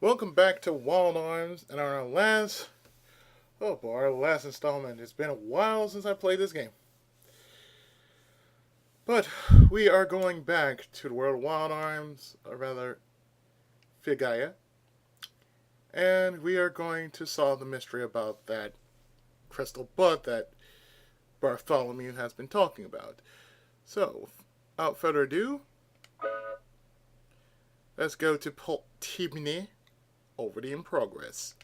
Welcome back to Wild Arms and our last, oh boy, our last installment. It's been a while since I played this game. But we are going back to the world of Wild Arms, or rather, Figaya, and we are going to solve the mystery about that crystal bud that Bartholomew has been talking about. So, without further ado, let's go to Tibni, already in progress.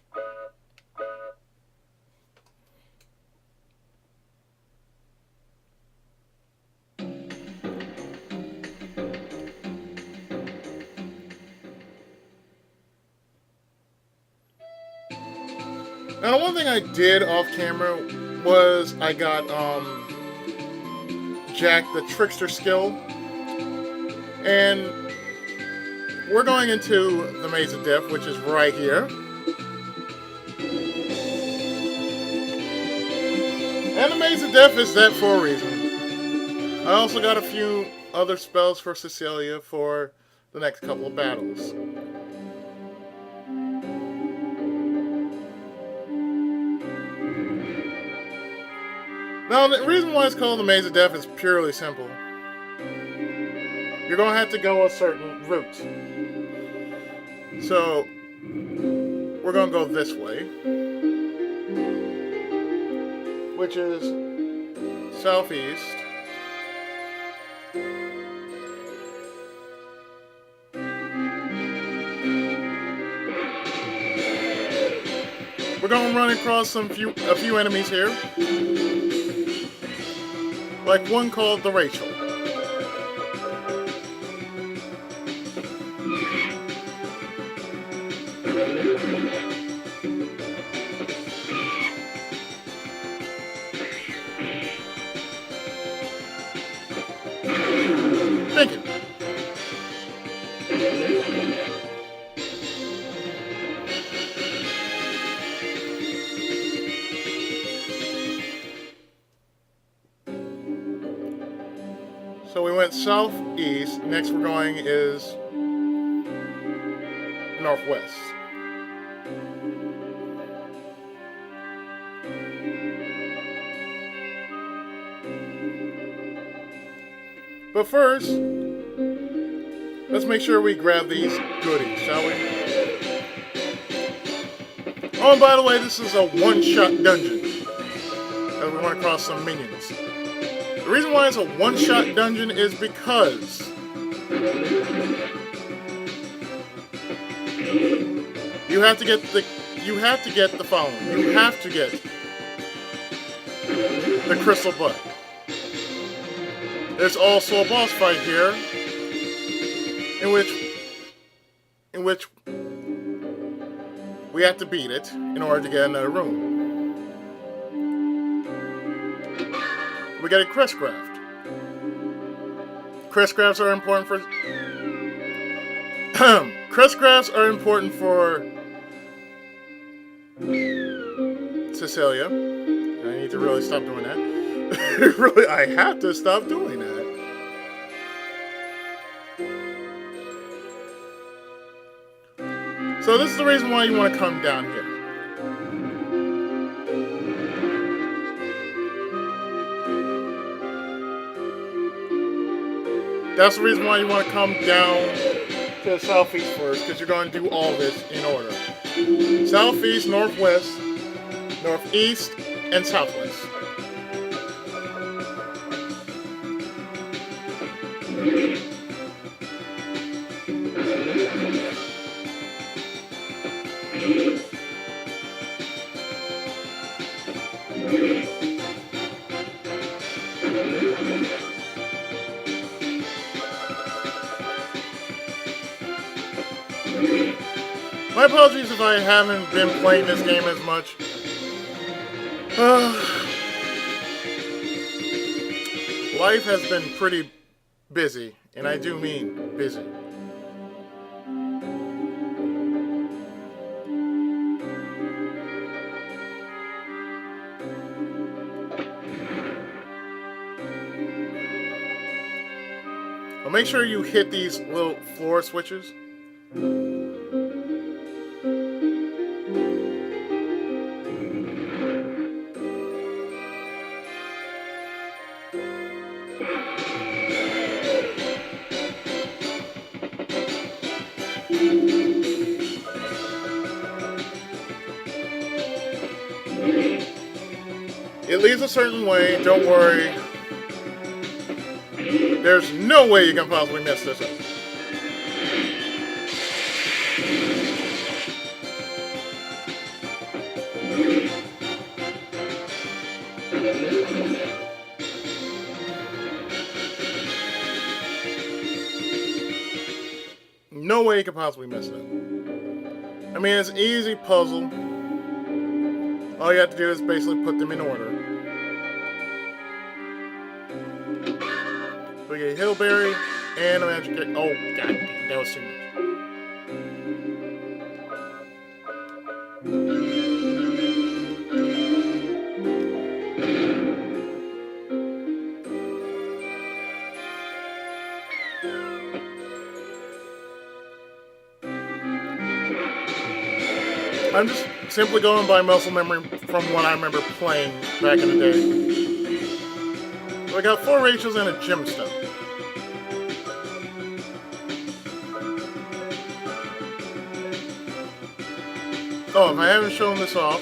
Now, the one thing I did off camera was I got Jack the Trickster skill, and we're going into the Maze of Death, which is right here. And the Maze of Death is that for a reason. I also got a few other spells for Cecilia for the next couple of battles. Now, the reason why it's called the Maze of Death is purely simple. You're going to have to go a certain route. So, we're going to go this way, which is southeast. We're going to run across a few enemies here, like one called the Rachel. Thank you. So we went southeast. Next we're going is northwest. But first, let's make sure we grab these goodies, shall we? Oh, and by the way, this is a one-shot dungeon. And we want to cross some minions. The reason why it's a one-shot dungeon is because you have to get the following. You have to get the crystal bud. There's also a boss fight here, in which we have to beat it in order to get another room. We get a crest craft. Crest crafts are important for crest crafts are important for Cecilia. I need to really stop doing that. Really, I have to stop doing that. So this is the reason why you want to come down here. That's the reason why you want to come down to the southeast first, because you're going to do all this in order. Southeast, northwest, northeast, and southwest. My apologies if I haven't been playing this game as much. Life has been pretty busy, and I do mean busy. Well, make sure you hit these little floor switches. It leads a certain way, don't worry. There's no way you can possibly mess this up. No way you can possibly mess it up. I mean, it's an easy puzzle. All you have to do is basically put them in order. We get Hillberry and a magic. Oh, god, that was too much. I'm just simply going by muscle memory from what I remember playing back in the day. We got 4 Rachels and a gemstone. Oh, if I haven't shown this off,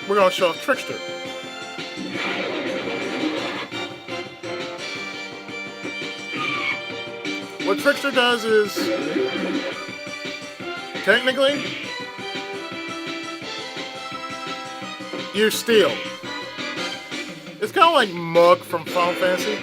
we're going to show off Trickster. What Trickster does is, technically, you steal. It's kind of like Mug from Final Fantasy.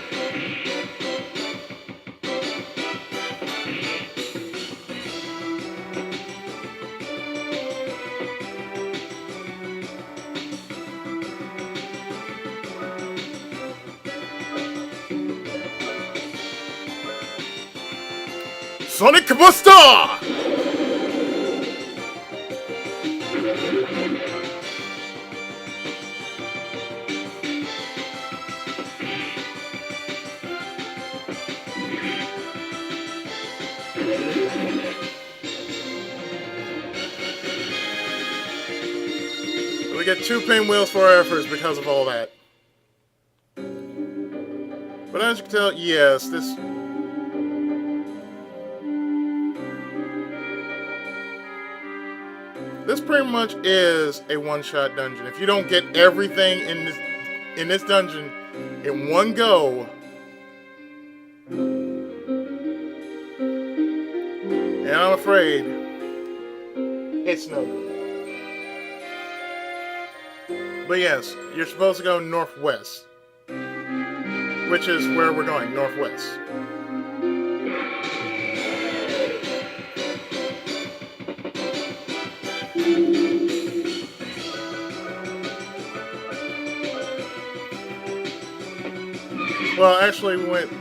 Sonic Buster! We get 2 pinwheels for our efforts because of all that. But as you can tell, yes, this pretty much is a one-shot dungeon. If you don't get everything in this dungeon in one go, and I'm afraid it's no good. But yes, you're supposed to go northwest, which is where we're going, northwest. Well, actually, we went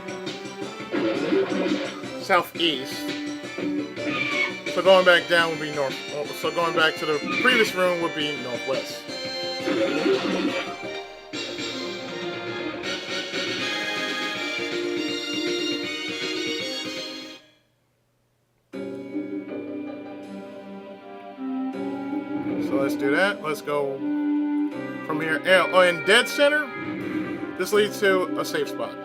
southeast. So going back down would be north. So going back to the previous room would be northwest. So let's do that. Let's go from here. Oh, in Dead Center, this leads to a safe spot.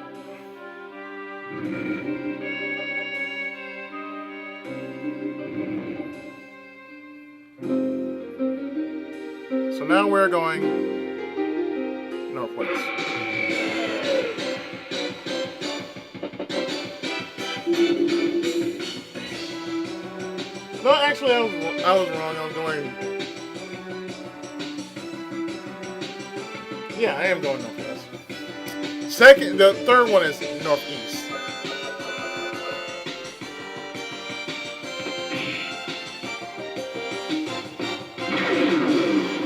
So now we're going northwest. No, actually, I was wrong. I was going. Yeah, I am going northwest. The third one is northeast.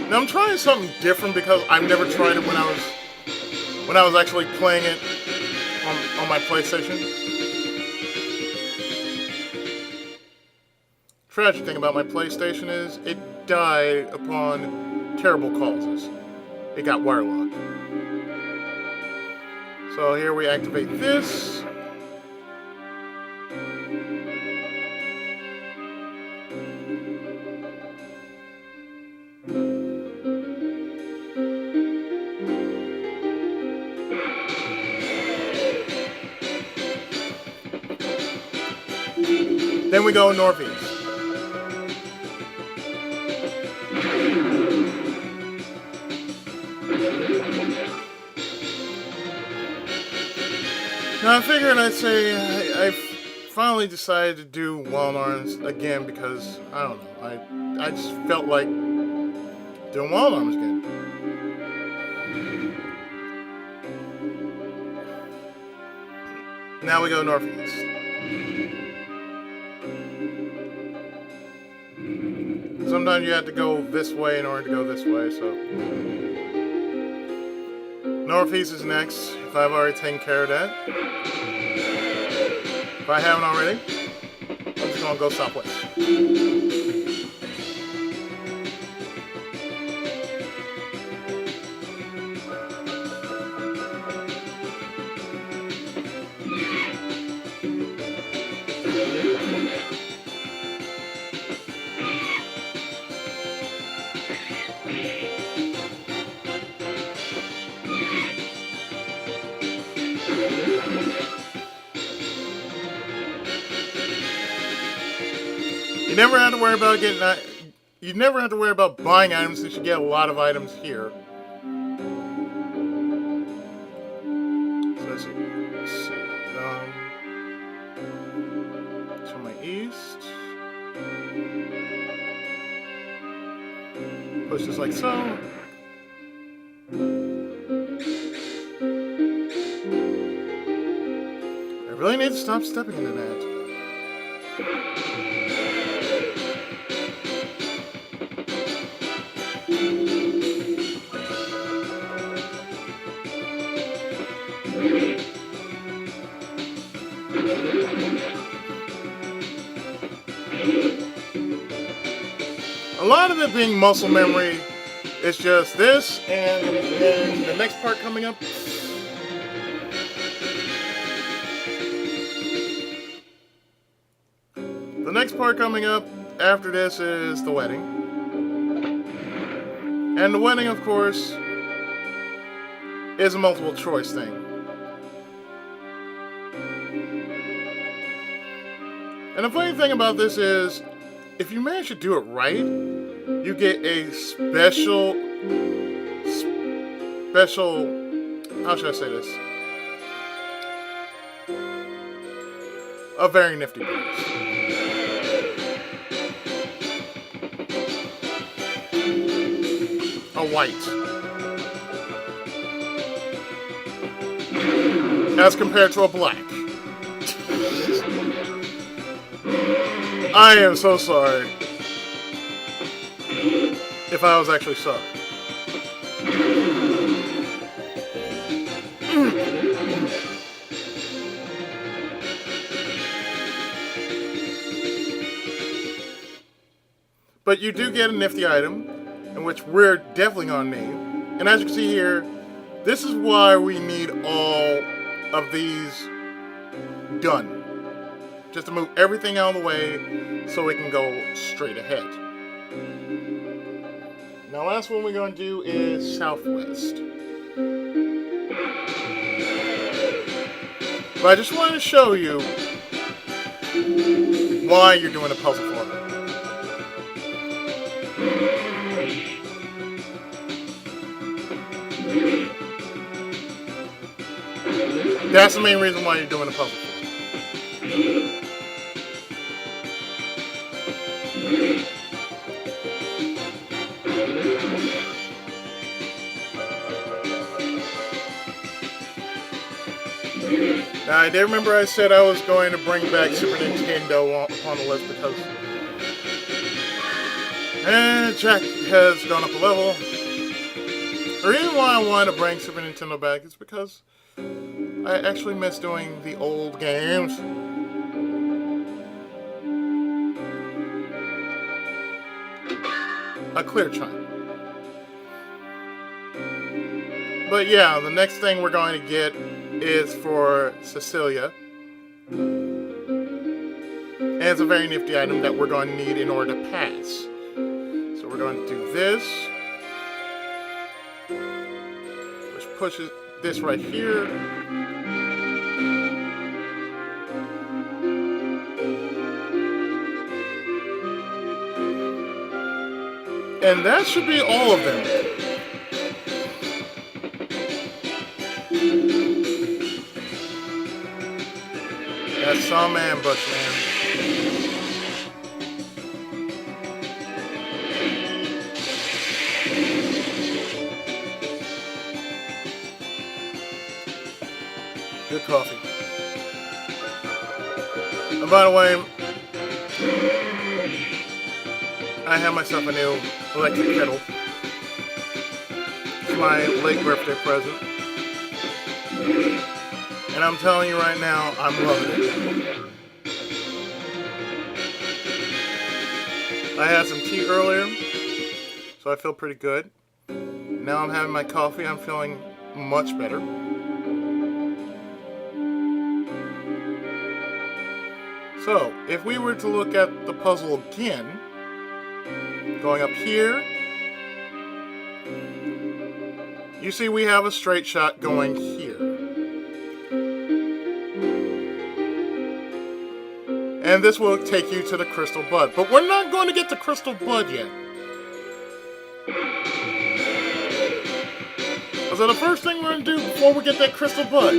Now I'm trying something different because I've never tried it when I was actually playing it on my PlayStation. Tragic thing about my PlayStation is it died upon terrible causes. It got wirelocked. So here we activate this. Then we go northeast. Now I figured I'd say I finally decided to do wild arms again because I don't know. I just felt like doing wild arms again. Now we go northeast. Sometimes you have to go this way in order to go this way, so. Northeast is next, if I've already taken care of that. If I haven't already, I'm just gonna go southwest. You never have to worry about you never have to worry about buying items since you get a lot of items here. So let's see. To my east. Push this like so. I really need to stop stepping into that. A lot of it being muscle memory. It's just this and then the next part coming up. The next part coming up after this is the wedding. And the wedding, of course, is a multiple choice thing. And the funny thing about this is, if you manage to do it right, you get a special, how should I say this? A very nifty bonus. A white. As compared to a black. I am so sorry. If I was actually sorry. But you do get a nifty item, in which we're definitely going to need. And as you can see here, this is why we need all of these done. Just to move everything out of the way so we can go straight ahead. Now, last one we're going to do is southwest. But I just wanted to show you why you're doing a puzzle for me. That's the main reason why you're doing a puzzle for me. Now, I did remember I said I was going to bring back Super Nintendo on the list because... And Jack has gone up a level. The reason why I wanted to bring Super Nintendo back is because I actually miss doing the old games. A clear chime. But yeah, the next thing we're going to get is for Cecilia. And it's a very nifty item that we're going to need in order to pass. So we're going to do this. Which pushes this right here. And that should be all of them. That's some ambush, man. Good coffee. And by the way, I have myself a new electric kettle. It's my late birthday present. And I'm telling you right now, I'm loving it. I had some tea earlier, so I feel pretty good. Now I'm having my coffee, I'm feeling much better. So, if we were to look at the puzzle again, going up here, you see we have a straight shot going here. And this will take you to the crystal bud. But we're not going to get the crystal bud yet. So the first thing we're going to do before we get that crystal bud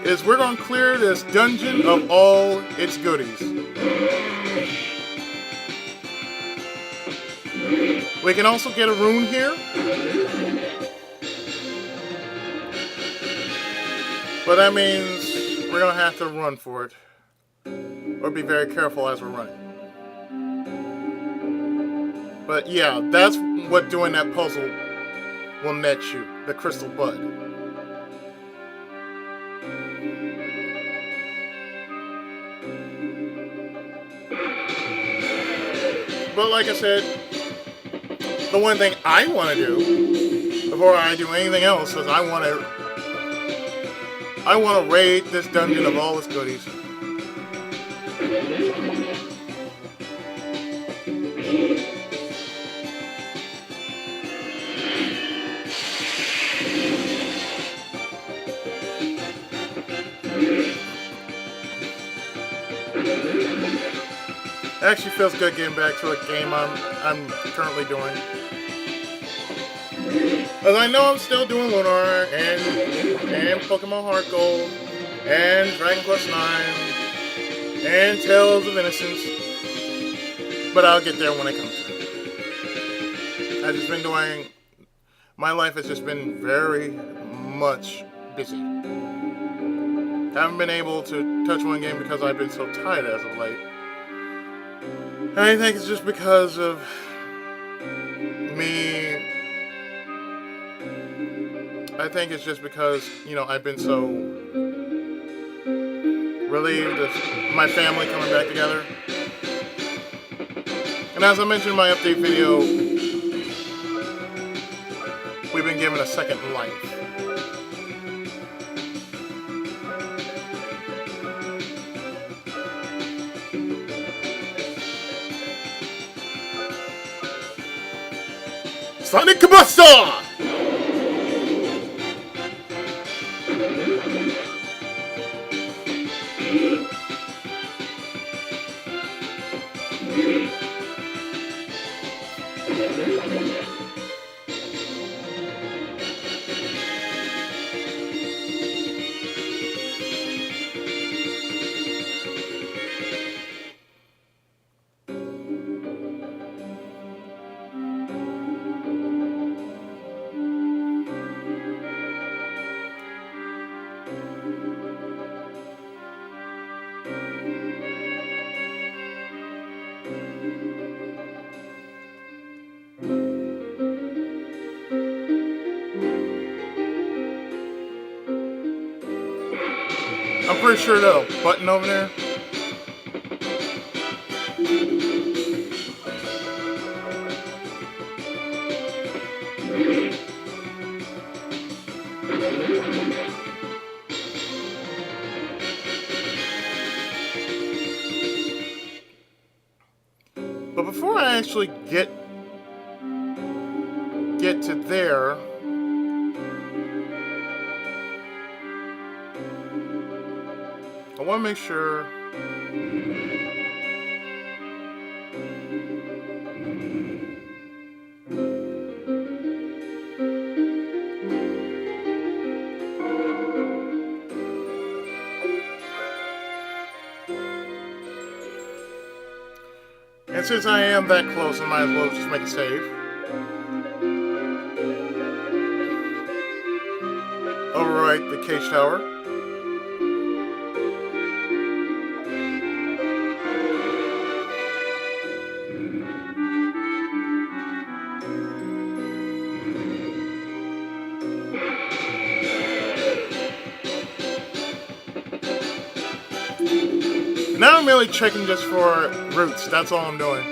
is we're going to clear this dungeon of all its goodies. We can also get a rune here. But that means we're going to have to run for it. Or be very careful as we're running. But yeah, that's what doing that puzzle will net you. The crystal bud. But like I said, the one thing I want to do before I do anything else is I want to raid this dungeon of all its goodies. It actually feels good getting back to a game I'm currently doing. As I know I'm still doing Lunar and Pokemon Heart Gold and Dragon Quest IX and Tales of Innocence, but I'll get there when it comes to it. I've just been doing. My life has just been very much busy. Haven't been able to touch one game because I've been so tired as of late. And I think it's just because of me. I think it's just because, I've been so relieved of my family coming back together. And as I mentioned in my update video, we've been given a second life. Sonic Combustor! I'm pretty sure that a button over there. But before I actually get to there, I want to make sure. And since I am that close, I might as well just make a save. Overwrite the cage tower. Now I'm really checking just for roots. That's all I'm doing.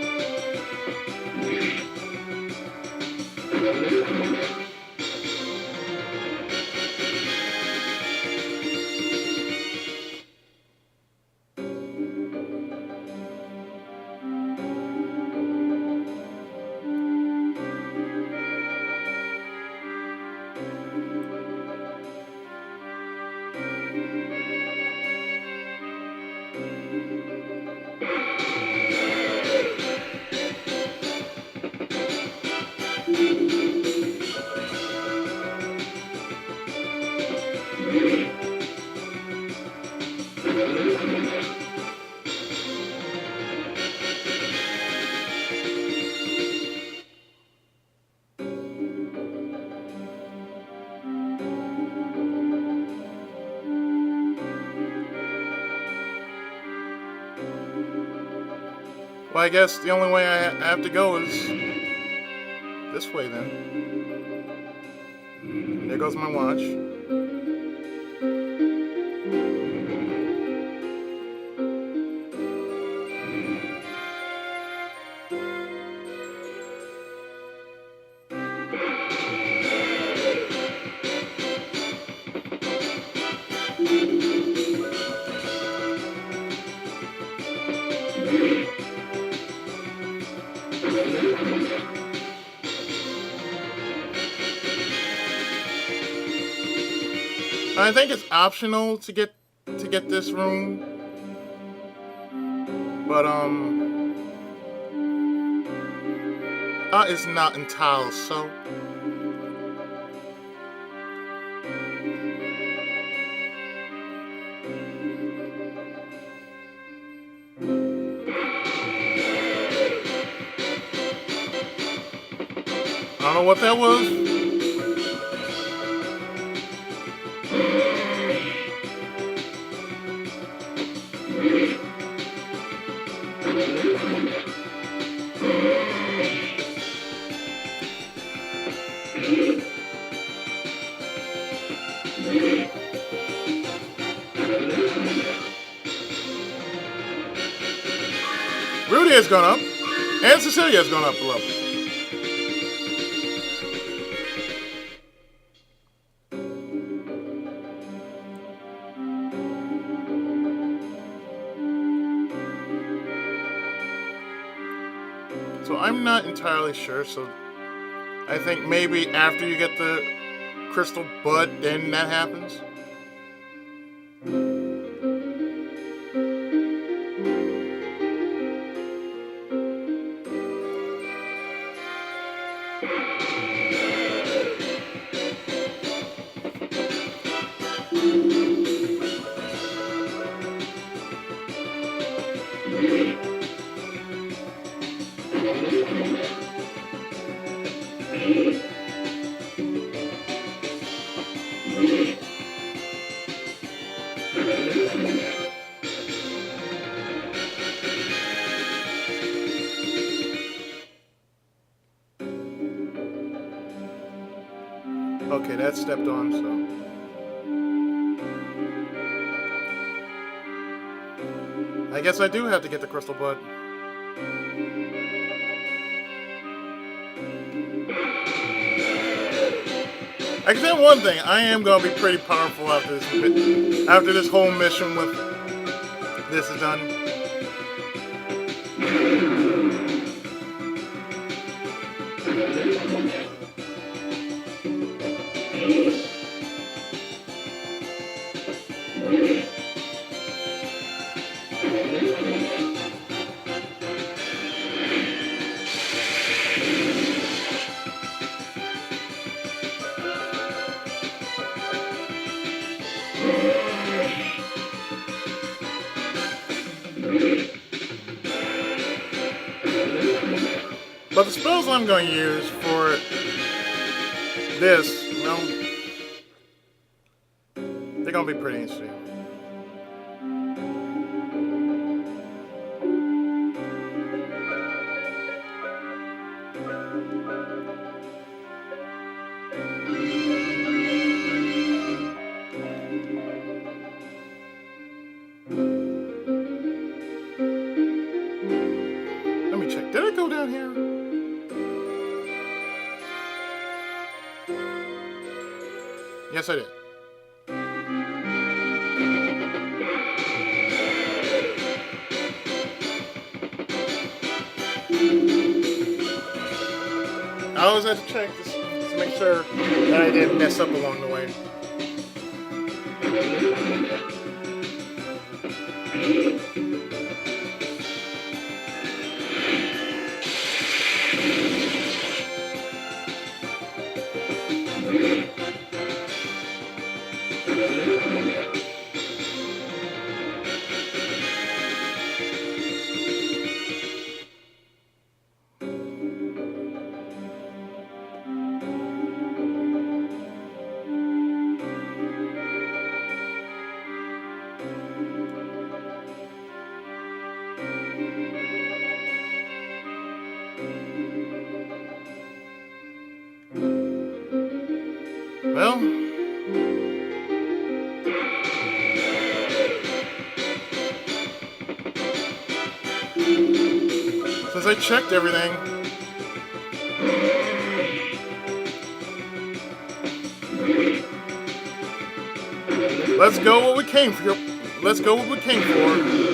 Well, I guess the only way I have to go is this way then. There goes my watch. I think it's optional to get this room, but it's not entirely so. I don't know what that was. Rudy has gone up, and Cecilia has gone up a level. So I'm not entirely sure, so I think maybe after you get the crystal bud, then that happens. Okay, that's stepped on, so. I guess I do have to get the crystal bud. I can tell one thing, I am going to be pretty powerful after this whole mission with this is done. But the spells I'm going to use for this, well, they're going to be pretty interesting. Let me check. Did it go down here? Yes, I did. I always have to check this to make sure that I didn't mess up along the way. Well, since I checked everything, let's go what we came for. Let's go what we came for.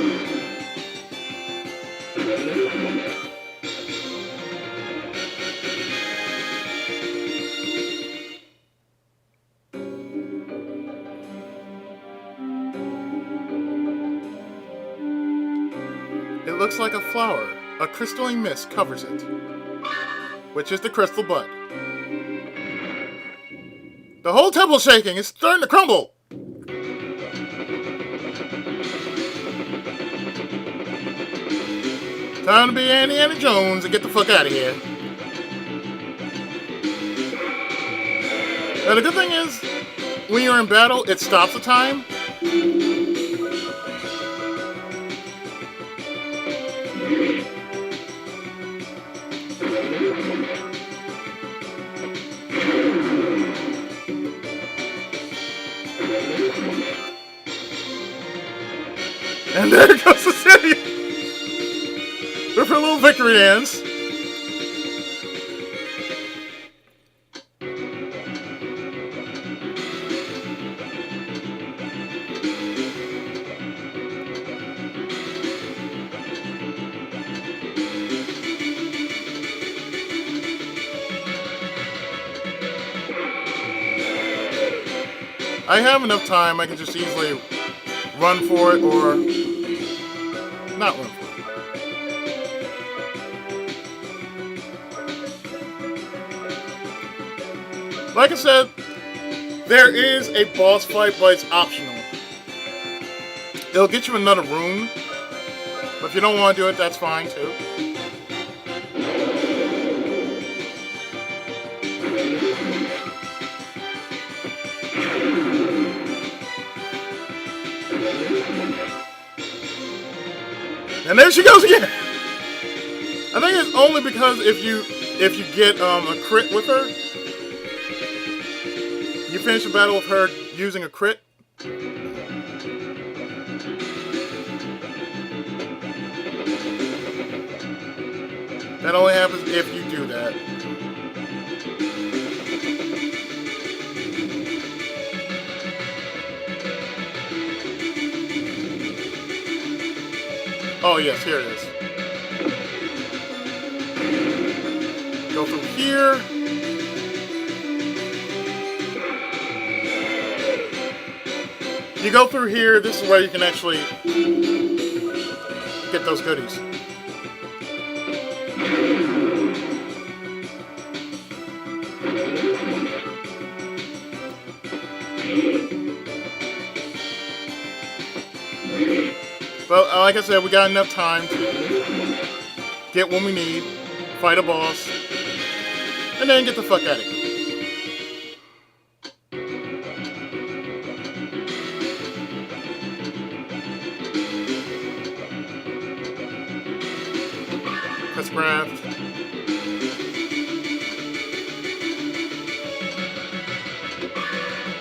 It looks like a flower. A crystalline mist covers it, which is the crystal bud. The whole temple's shaking. It's starting to crumble. Time to be Indiana Jones and get the fuck out of here. Now the good thing is, when you're in battle, it stops the time. And there goes the city! With her little victory dance. I have enough time, I can just easily run for it or not run for it. Like I said, there is a boss fight, but it's optional. It'll get you another room, but if you don't want to do it, that's fine too. And there she goes again. I think it's only because if you get a crit with her, you finish a battle with her using a crit. That only happens if you do that. Oh yes, here it is. Go through here. You go through here, this is where you can actually get those goodies. Well, like I said, we got enough time to get what we need, fight a boss, and then get the fuck out of here. Press craft.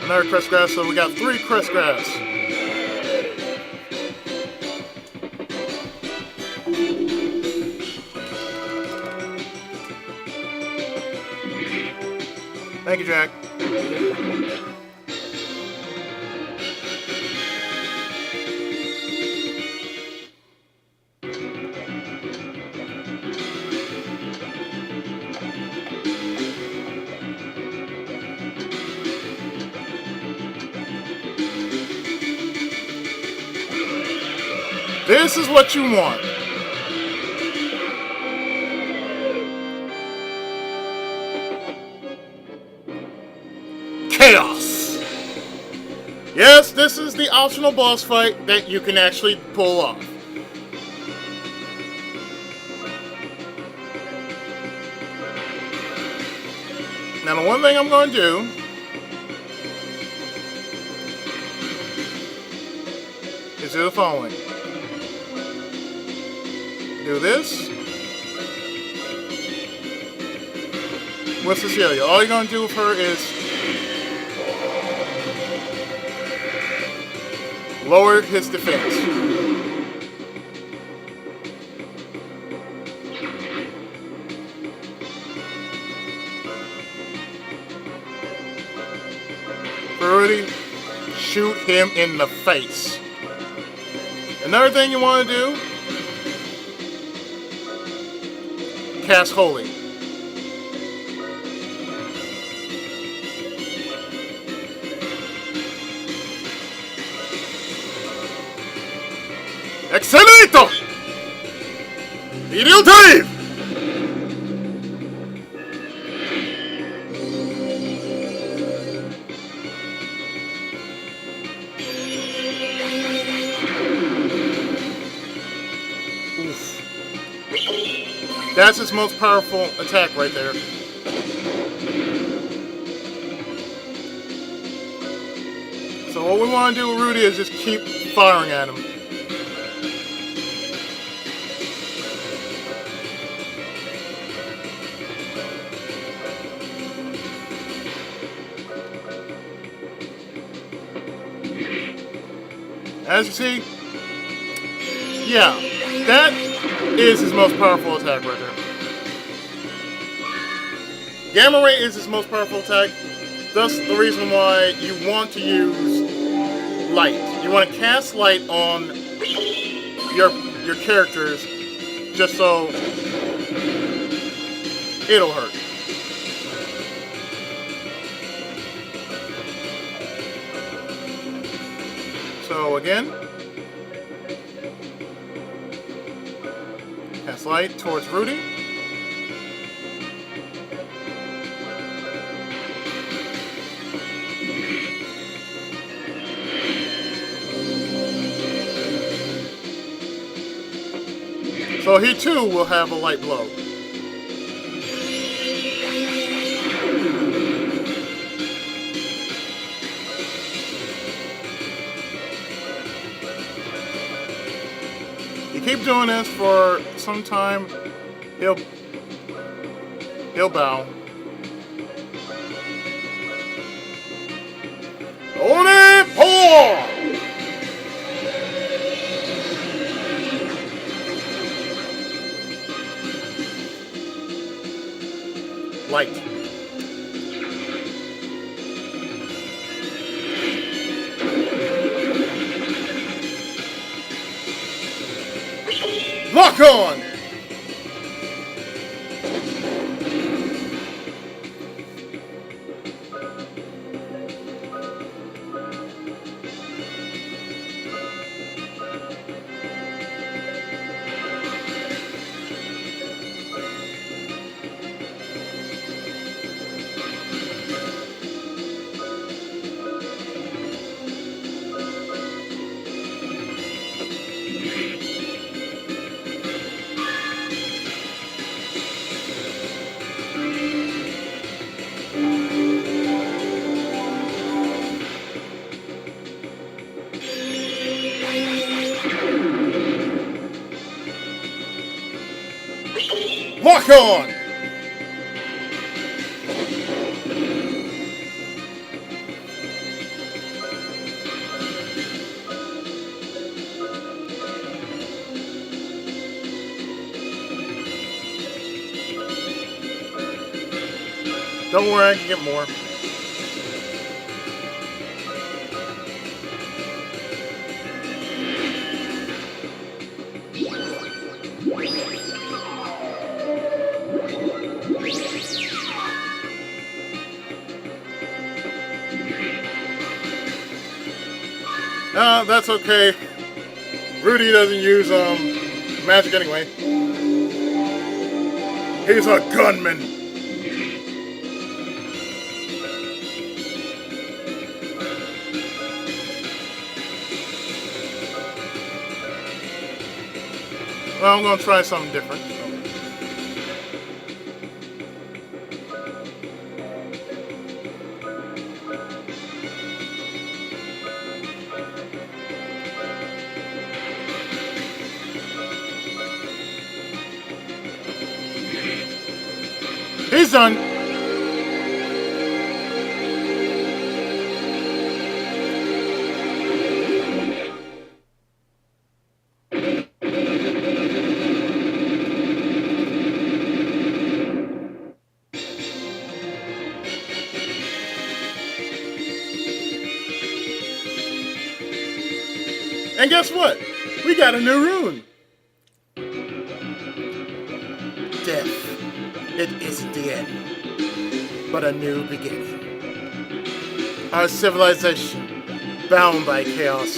Another crest grass, so we got 3 crest grass. Thank you, Jack. This is what you want. Chaos. Yes, this is the optional boss fight that you can actually pull off. Now, the one thing I'm going to do is do the following. Do this with Cecilia. All you're going to do with her is lower his defense. Rudy, shoot him in the face. Another thing you want to do, cast Holy. Excelito! Irritating! That's his most powerful attack right there. So what we want to do with Rudy is just keep firing at him. As you see, yeah, that is his most powerful attack right there. Gamma Ray is his most powerful attack. Thus the reason why you want to use light. You want to cast light on your characters just so it'll hurt. So again, cast light towards Rudy. So he too will have a light blow. You keep doing this for some time, he'll bow. Oneshot! Light. Lock on! Lock on! Don't worry, I can get more. That's okay. Rudy doesn't use magic anyway. He's a gunman. Well, I'm gonna try something different. He's done. And guess what? We got a new rune. Death. It isn't the end, but a new beginning. Our civilization, bound by chaos,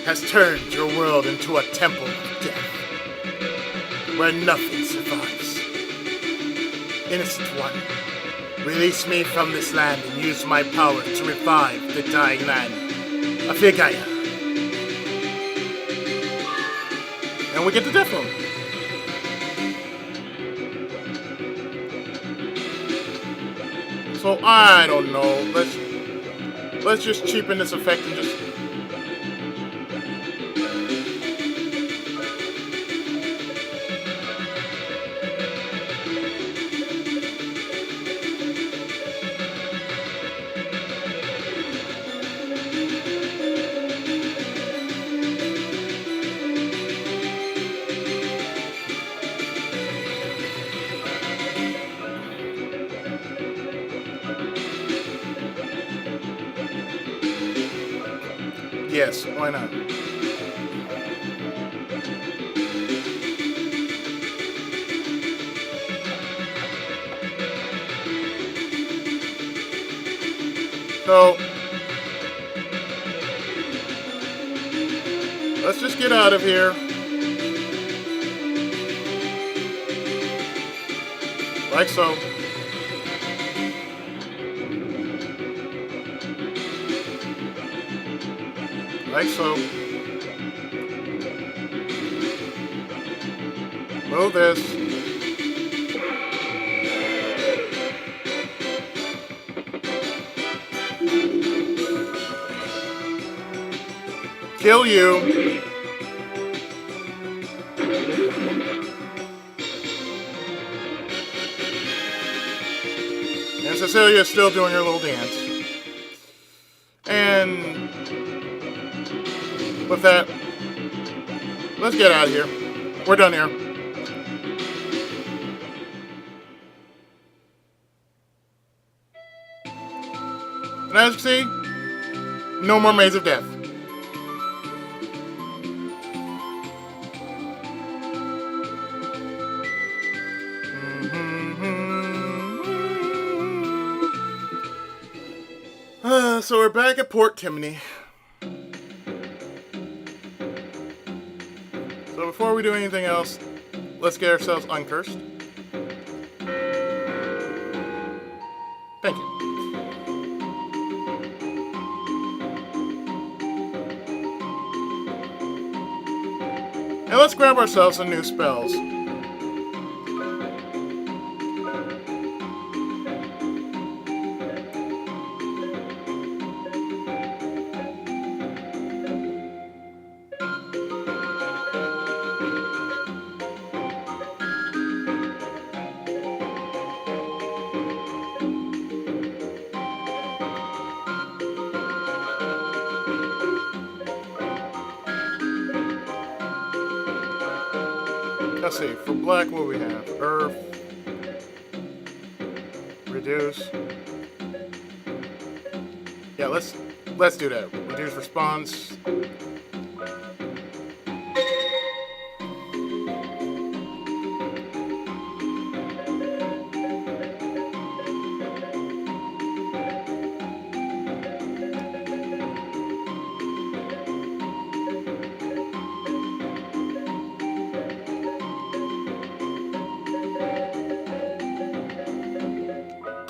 has turned your world into a temple of death, where nothing survives. Innocent one, release me from this land and use my power to revive the dying land of Gaia. And we get the death rune. So I don't know. Let's just cheapen this effect and just. Yes, why not? So, let's just get out of here. Like so. Like so. Move this. Kill you. And Cecilia's still doing her little dance. And with that, let's get out of here. We're done here. And as you see, no more Maze of Death. So we're back at Port Timony. So before we do anything else, let's get ourselves uncursed. Thank you. And let's grab ourselves some new spells. Let's see, for black, what do we have? Earth. Reduce. Yeah, let's do that. Reduce response.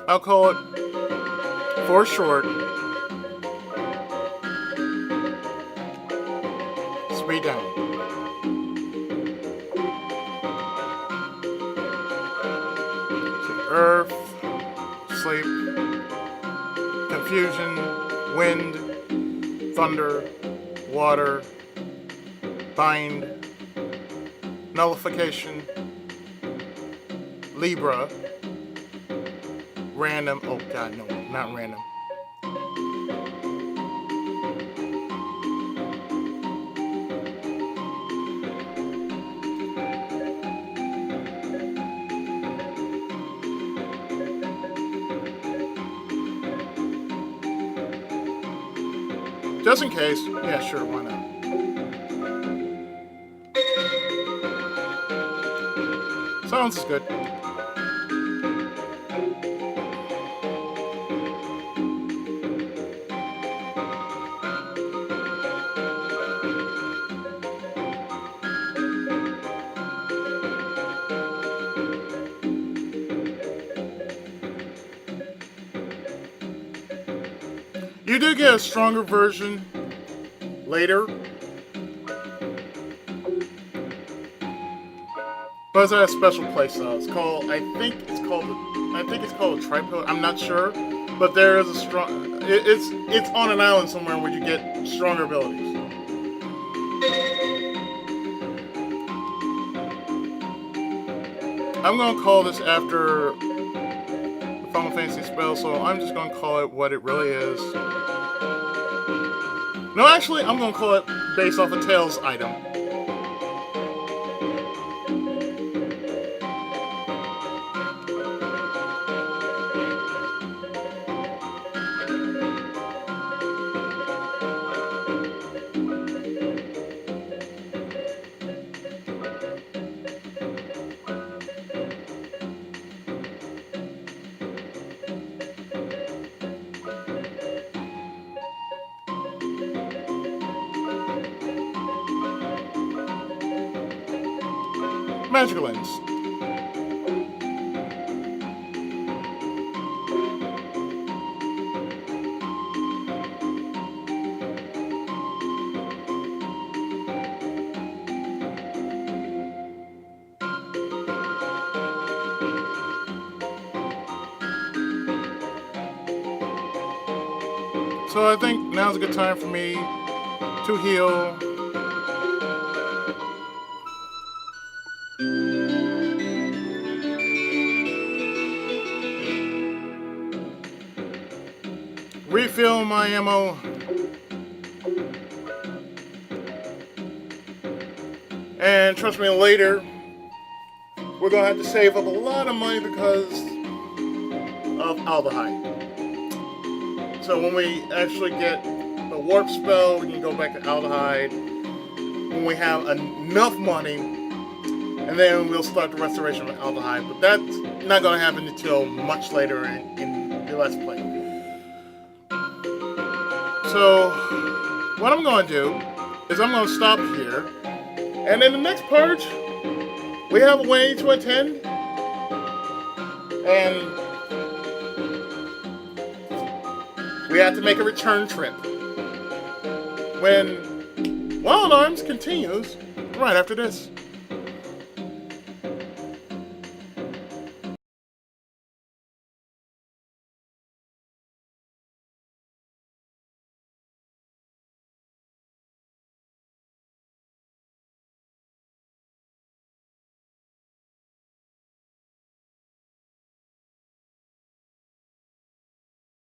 I'll call it, for short, speed down. So earth, sleep, confusion, wind, thunder, water, bind, nullification, Libra, random, oh god, no, not random. Just in case, yeah, sure, why not? Silence is good. You do get a stronger version later, but it's at a special playstyle. It's called, I think it's called a tripod. I'm not sure, but there is a strong. It's on an island somewhere where you get stronger abilities. I'm gonna call this after Final Fantasy spell, so I'm just gonna call it what it really is. No, actually, I'm gonna call it based off a Tails item. Magical lens. So I think now's a good time for me to heal. Refill my ammo. And trust me, later we're gonna have to save up a lot of money because of aldehyde. So when we actually get the warp spell, we can go back to aldehyde when we have enough money, and then we'll start the restoration of aldehyde. But that's not gonna happen until much later in the Let's Play. So what I'm going to do is I'm going to stop here, and in the next part we have a way to attend, and we have to make a return trip when Wild Arms continues right after this.